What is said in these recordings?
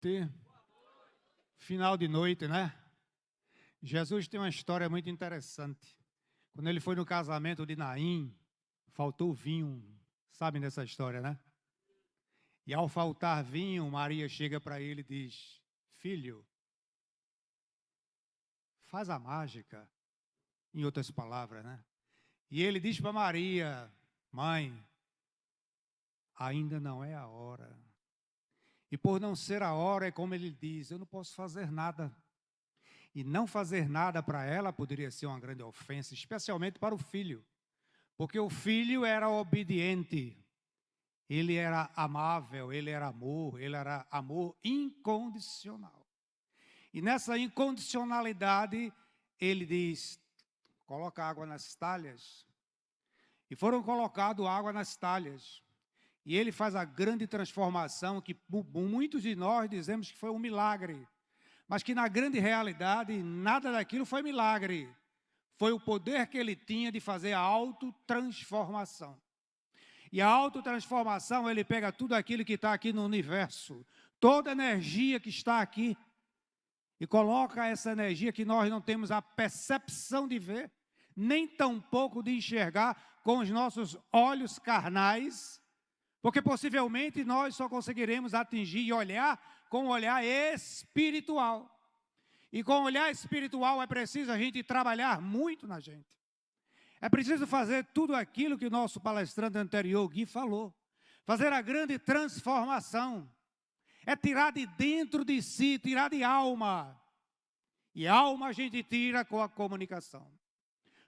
noite. Final de noite, né? Jesus tem uma história muito interessante. Quando ele foi no casamento de Naim, faltou vinho. Sabem dessa história, né? E ao faltar vinho, Maria chega para ele e diz: Filho, faz a mágica. Em outras palavras, né? E ele diz para Maria: Mãe, ainda não é a hora. E por não ser a hora, é como ele diz: eu não posso fazer nada. E não fazer nada para ela poderia ser uma grande ofensa, especialmente para o filho. Porque o filho era obediente, ele era amável, ele era amor incondicional. E nessa incondicionalidade, ele diz: coloca água nas talhas. E foram colocadas água nas talhas. E ele faz a grande transformação que muitos de nós dizemos que foi um milagre. Mas que na grande realidade, nada daquilo foi milagre. Foi o poder que ele tinha de fazer a autotransformação. E a autotransformação, ele pega tudo aquilo que está aqui no universo, toda a energia que está aqui, e coloca essa energia que nós não temos a percepção de ver, nem tampouco de enxergar com os nossos olhos carnais, porque possivelmente nós só conseguiremos atingir e olhar com o olhar espiritual. E com o olhar espiritual é preciso a gente trabalhar muito na gente. É preciso fazer tudo aquilo que o nosso palestrante anterior, Gui, falou. Fazer a grande transformação. É tirar de dentro de si, tirar de alma. E alma a gente tira com a comunicação.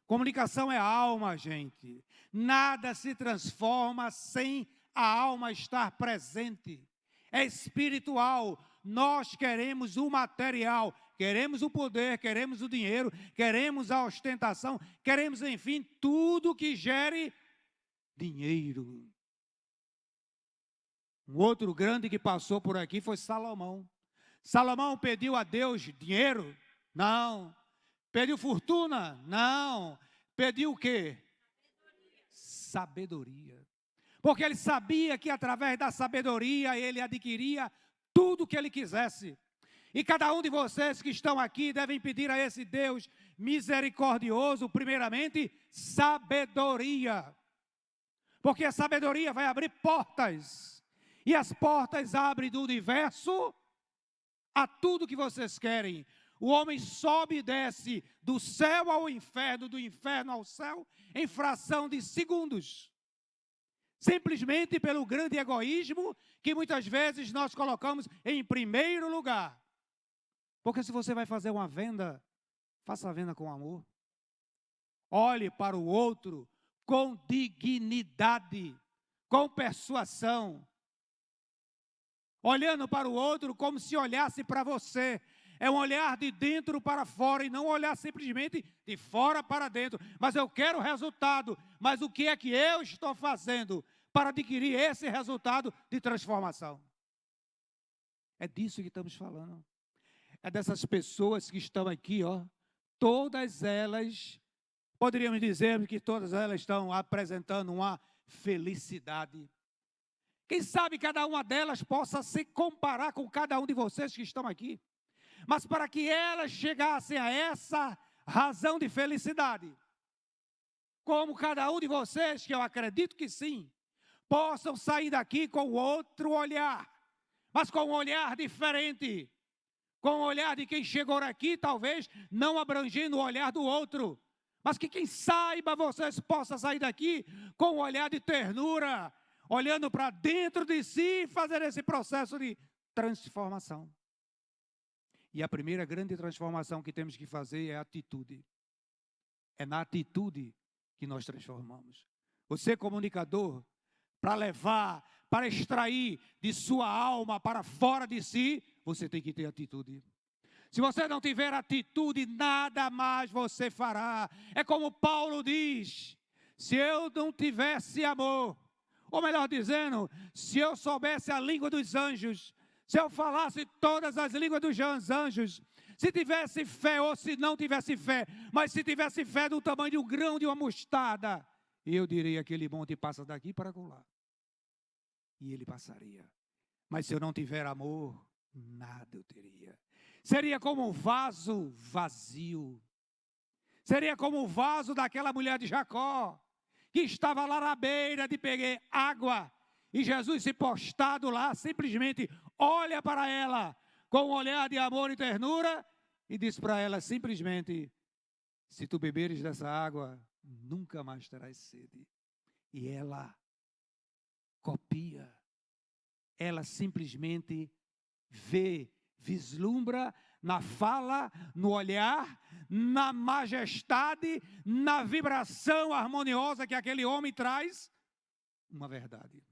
Comunicação é alma, gente. Nada se transforma sem a alma estar presente. É espiritual. Nós queremos o material, queremos o poder, queremos o dinheiro, queremos a ostentação, queremos, enfim, tudo que gere dinheiro. Um outro grande que passou por aqui foi Salomão. Salomão pediu a Deus dinheiro? Não. Pediu fortuna? Não. Pediu o quê? Sabedoria. Porque ele sabia que através da sabedoria ele adquiria tudo o que ele quisesse. E cada um de vocês que estão aqui devem pedir a esse Deus misericordioso, primeiramente, sabedoria. Porque a sabedoria vai abrir portas. E as portas abrem do universo a tudo que vocês querem. O homem sobe e desce do céu ao inferno, do inferno ao céu, em fração de segundos. Simplesmente pelo grande egoísmo que muitas vezes nós colocamos em primeiro lugar. Porque se você vai fazer uma venda, faça a venda com amor. Olhe para o outro com dignidade, com persuasão. Olhando para o outro como se olhasse para você. É um olhar de dentro para fora e não olhar simplesmente de fora para dentro. Mas eu quero o resultado. Mas o que é que eu estou fazendo para adquirir esse resultado de transformação? É disso que estamos falando. É dessas pessoas que estão aqui, ó. Todas elas, poderíamos dizer que todas elas estão apresentando uma felicidade. Quem sabe cada uma delas possa se comparar com cada um de vocês que estão aqui. Mas para que elas chegassem a essa razão de felicidade, como cada um de vocês, que eu acredito que sim, possam sair daqui com outro olhar, mas com um olhar diferente, com o olhar de quem chegou aqui, talvez não abrangendo o olhar do outro, mas que quem saiba vocês possam sair daqui com um olhar de ternura, olhando para dentro de si e fazer esse processo de transformação. E a primeira grande transformação que temos que fazer é a atitude. É na atitude que nós transformamos. Você, comunicador, para levar, para extrair de sua alma para fora de si, você tem que ter atitude. Se você não tiver atitude, nada mais você fará. É como Paulo diz: se eu não tivesse amor, ou melhor dizendo, se eu soubesse a língua dos anjos, se eu falasse todas as línguas dos anjos, se tivesse fé ou se não tivesse fé, mas se tivesse fé do tamanho de um grão de uma mostarda, eu diria: aquele monte passa daqui para lá. E ele passaria. Mas se eu não tiver amor, nada eu teria. Seria como um vaso vazio. Seria como o vaso daquela mulher de Jacó, que estava lá na beira de pegar água, e Jesus se postado lá, simplesmente olha para ela, com um olhar de amor e ternura, e diz para ela simplesmente: se tu beberes dessa água, nunca mais terás sede. E ela copia, ela simplesmente vê, vislumbra na fala, no olhar, na majestade, na vibração harmoniosa que aquele homem traz, uma verdade.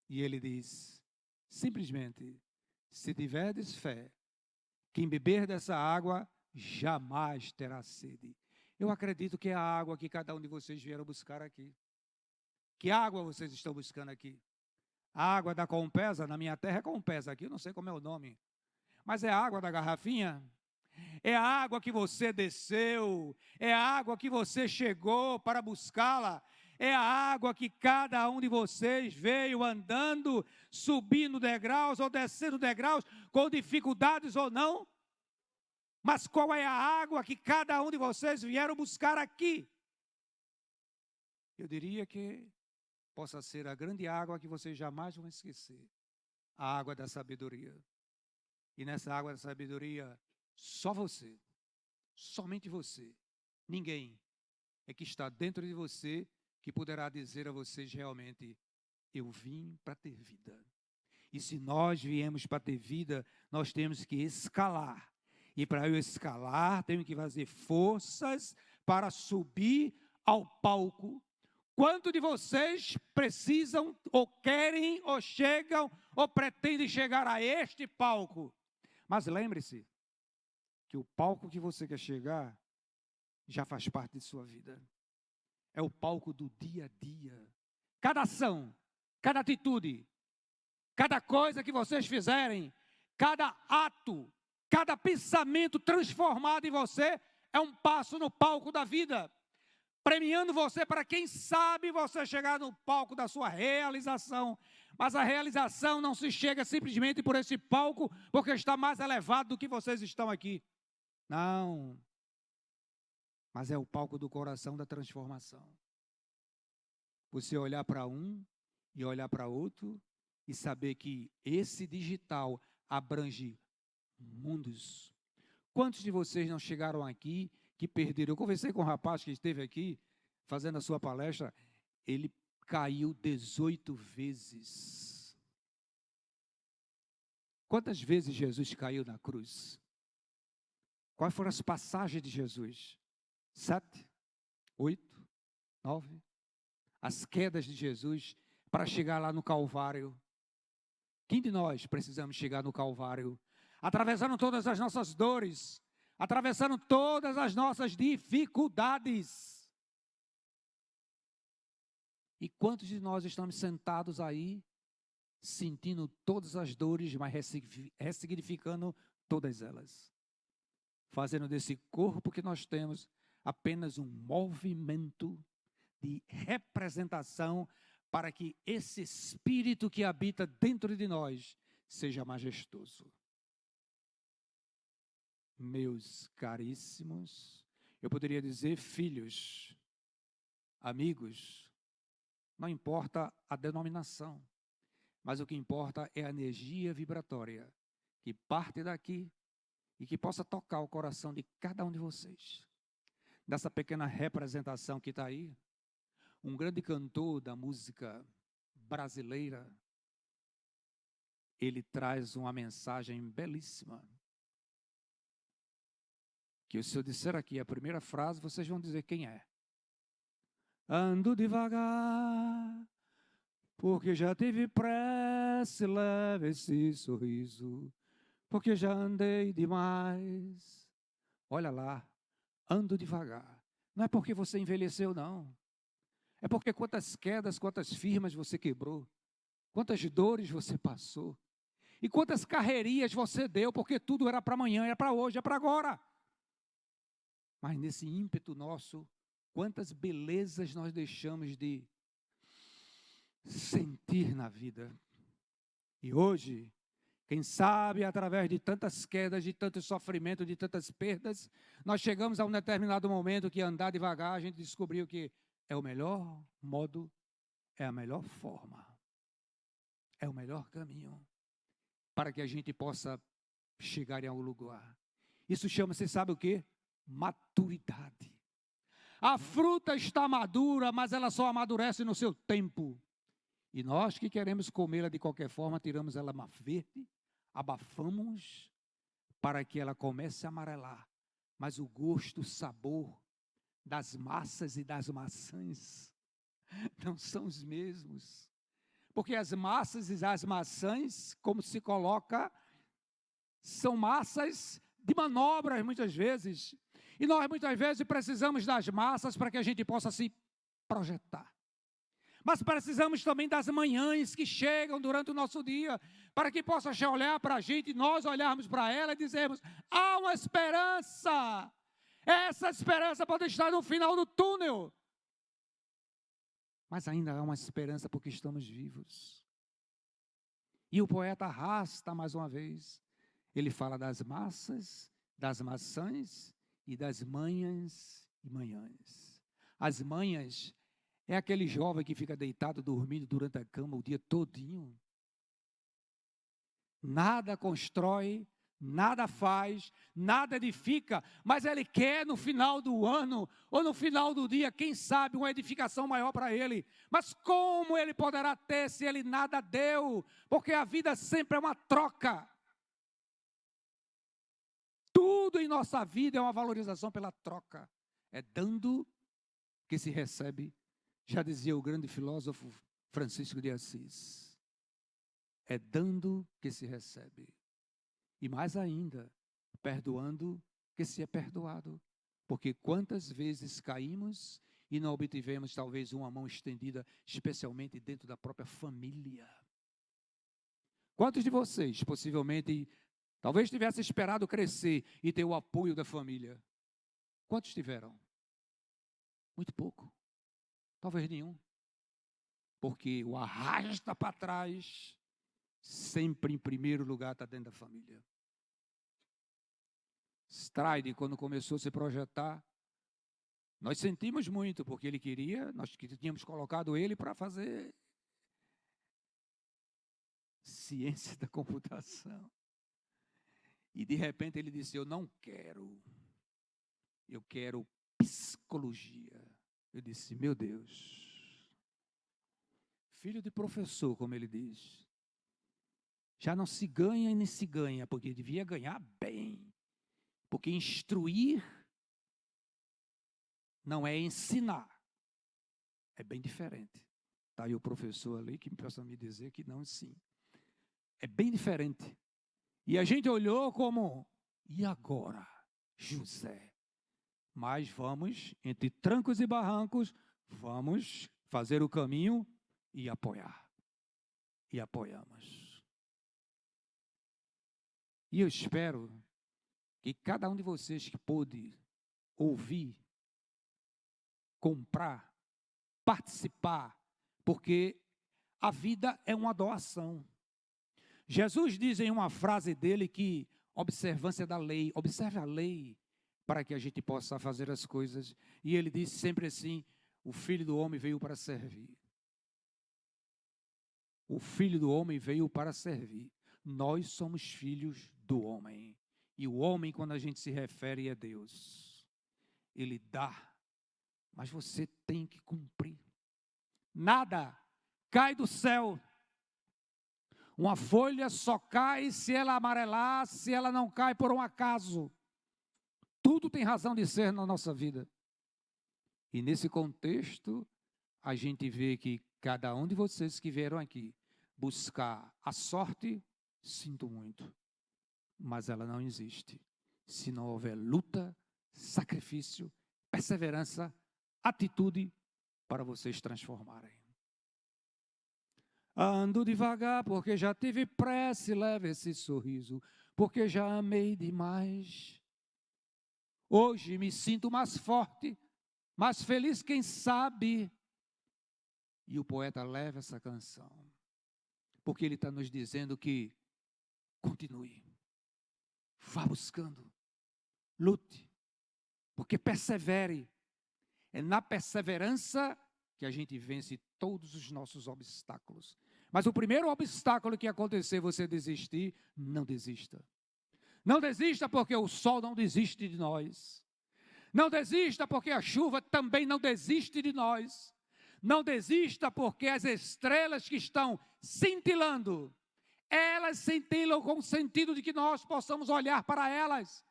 E ele diz, simplesmente, se tiverdes fé, quem beber dessa água jamais terá sede. Eu acredito que é a água que cada um de vocês vieram buscar aqui. Que água vocês estão buscando aqui? A água da Compesa, na minha terra é Compesa, aqui eu não sei como é o nome. Mas é a água da garrafinha? É a água que você desceu, é a água que você chegou para buscá-la, é a água que cada um de vocês veio andando, subindo degraus ou descendo degraus, com dificuldades ou não. Mas qual é a água que cada um de vocês vieram buscar aqui? Eu diria que possa ser a grande água que vocês jamais vão esquecer, a água da sabedoria. E nessa água da sabedoria, só você, somente você, ninguém é que está dentro de você que poderá dizer a vocês realmente: eu vim para ter vida. E se nós viemos para ter vida, nós temos que escalar. E para eu escalar, tenho que fazer forças para subir ao palco. Quanto de vocês precisam, ou querem, ou chegam, ou pretendem chegar a este palco? Mas lembre-se que o palco que você quer chegar já faz parte de sua vida. É o palco do dia a dia. Cada ação, cada atitude, cada coisa que vocês fizerem, cada ato, cada pensamento transformado em você é um passo no palco da vida, premiando você para, quem sabe, você chegar no palco da sua realização. Mas a realização não se chega simplesmente por esse palco, porque está mais elevado do que vocês estão aqui. Não. Mas é o palco do coração da transformação. Você olhar para um e olhar para outro e saber que esse digital abrange mundos. Quantos de vocês não chegaram aqui que perderam? Eu conversei com um rapaz que esteve aqui fazendo a sua palestra, ele caiu 18 vezes. Quantas vezes Jesus caiu na cruz? Quais foram as passagens de Jesus? 7, 8, 9. As quedas de Jesus para chegar lá no Calvário. Quem de nós precisamos chegar no Calvário? Atravessando todas as nossas dores, atravessando todas as nossas dificuldades. E quantos de nós estamos sentados aí, sentindo todas as dores, mas ressignificando todas elas? Fazendo desse corpo que nós temos apenas um movimento de representação para que esse Espírito que habita dentro de nós seja majestoso. Meus caríssimos, eu poderia dizer filhos, amigos, não importa a denominação, mas o que importa é a energia vibratória que parte daqui e que possa tocar o coração de cada um de vocês. Dessa pequena representação que está aí, um grande cantor da música brasileira, ele traz uma mensagem belíssima. Que se eu disser aqui a primeira frase, vocês vão dizer quem é. Ando devagar, porque já tive pressa, leve esse sorriso, porque já andei demais. Olha lá, ando devagar. Não é porque você envelheceu, não. É porque quantas quedas, quantas firmas você quebrou, quantas dores você passou, e quantas carreirias você deu, porque tudo era para amanhã, era para hoje, é para agora. Mas nesse ímpeto nosso, quantas belezas nós deixamos de sentir na vida. E hoje, Quem sabe, através de tantas quedas, de tanto sofrimento, de tantas perdas, nós chegamos a um determinado momento que andar devagar, a gente descobriu que é o melhor modo, é a melhor forma, é o melhor caminho para que a gente possa chegar em algum lugar. Isso chama-se, sabe o quê? Maturidade. A fruta está madura, mas ela só amadurece no seu tempo. E nós que queremos comê-la de qualquer forma, tiramos ela verde, abafamos para que ela comece a amarelar. Mas o gosto, o sabor das massas e das maçãs não são os mesmos. Porque as massas e as maçãs, como se coloca, são massas de manobras muitas vezes. E nós muitas vezes precisamos das massas para que a gente possa se projetar. Mas precisamos também das manhãs que chegam durante o nosso dia, para que possa olhar para a gente e nós olharmos para ela e dizermos, há uma esperança. Essa esperança pode estar no final do túnel. Mas ainda há uma esperança porque estamos vivos. E o poeta arrasta mais uma vez. Ele fala das massas, das maçãs e das manhãs e manhãs. As manhãs é aquele jovem que fica deitado, dormindo durante a cama o dia todinho. Nada constrói, nada faz, nada edifica, mas ele quer no final do ano, ou no final do dia, quem sabe, uma edificação maior para ele. Mas como ele poderá ter se ele nada deu? Porque a vida sempre é uma troca. Tudo em nossa vida é uma valorização pela troca. É dando que se recebe. Já dizia o grande filósofo Francisco de Assis. É dando que se recebe. E mais ainda, perdoando que se é perdoado. Porque quantas vezes caímos e não obtivemos talvez uma mão estendida, especialmente dentro da própria família. Quantos de vocês possivelmente talvez tivessem esperado crescer e ter o apoio da família? Quantos tiveram? Muito pouco. Talvez nenhum. Porque o arrasta para trás, sempre em primeiro lugar está dentro da família. Stride, quando começou a se projetar, nós sentimos muito, porque ele queria, nós tínhamos colocado ele para fazer ciência da computação. E de repente ele disse, eu não quero, eu quero psicologia. Eu disse, meu Deus, filho de professor, como ele diz, já não se ganha e nem se ganha, porque devia ganhar bem, porque instruir não é ensinar, é bem diferente. Está aí o professor ali que possa me dizer que não sim. É bem diferente. E a gente olhou como, e agora, José? Mas vamos, entre trancos e barrancos, vamos fazer o caminho e apoiar. E apoiamos. E eu espero que cada um de vocês que pôde ouvir, comprar, participar, porque a vida é uma doação. Jesus diz em uma frase dele que observância da lei, observe a lei para que a gente possa fazer as coisas. E ele diz sempre assim, o Filho do Homem veio para servir. O Filho do Homem veio para servir. Nós somos filhos do homem. E o homem, quando a gente se refere, é Deus. Ele dá, mas você tem que cumprir. Nada cai do céu. Uma folha só cai se ela amarelar, se ela não cai por um acaso. Tudo tem razão de ser na nossa vida. E nesse contexto, a gente vê que cada um de vocês que vieram aqui buscar a sorte, sinto muito, mas ela não existe. Se não houver luta, sacrifício, perseverança, atitude para vocês transformarem. Ando devagar porque já tive pressa, leve esse sorriso, porque já amei demais. Hoje me sinto mais forte, mais feliz, quem sabe. E o poeta leva essa canção, porque ele está nos dizendo que continue. Vá buscando. Lute. Porque persevere. É na perseverança que a gente vence todos os nossos obstáculos. Mas o primeiro obstáculo que acontecer você desistir, não desista. Não desista porque o sol não desiste de nós. Não desista porque a chuva também não desiste de nós. Não desista porque as estrelas que estão cintilando, elas cintilam com o sentido de que nós possamos olhar para elas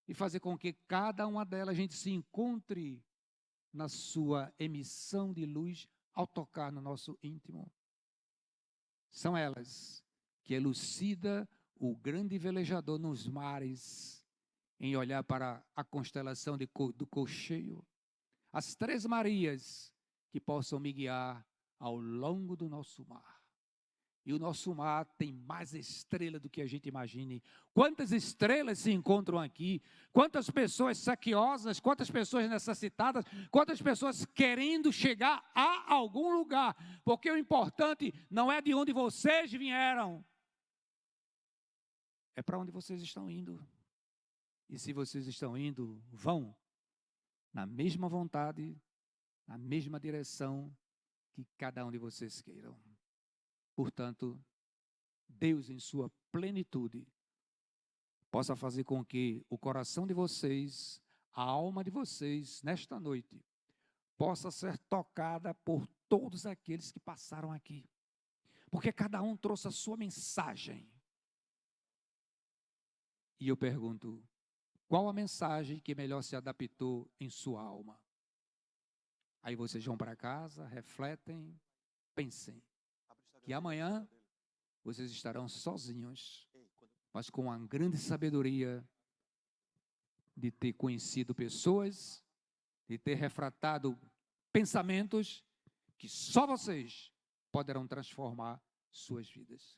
e fazer com que cada uma delas a gente se encontre na sua emissão de luz ao tocar no nosso íntimo. São elas que elucida o grande velejador nos mares em olhar para a constelação do Cocheio. As 3 Marias que possam me guiar ao longo do nosso mar. E o nosso mar tem mais estrelas do que a gente imagine. Quantas estrelas se encontram aqui? Quantas pessoas saqueosas, quantas pessoas necessitadas, quantas pessoas querendo chegar a algum lugar. Porque o importante não é de onde vocês vieram, é para onde vocês estão indo. E se vocês estão indo, vão na mesma vontade, na mesma direção que cada um de vocês queiram. Portanto, Deus em sua plenitude possa fazer com que o coração de vocês, a alma de vocês, nesta noite, possa ser tocada por todos aqueles que passaram aqui. Porque cada um trouxe a sua mensagem. E eu pergunto, qual a mensagem que melhor se adaptou em sua alma? Aí vocês vão para casa, refletem, pensem. Que amanhã vocês estarão sozinhos, mas com a grande sabedoria de ter conhecido pessoas, de ter refratado pensamentos que só vocês poderão transformar suas vidas.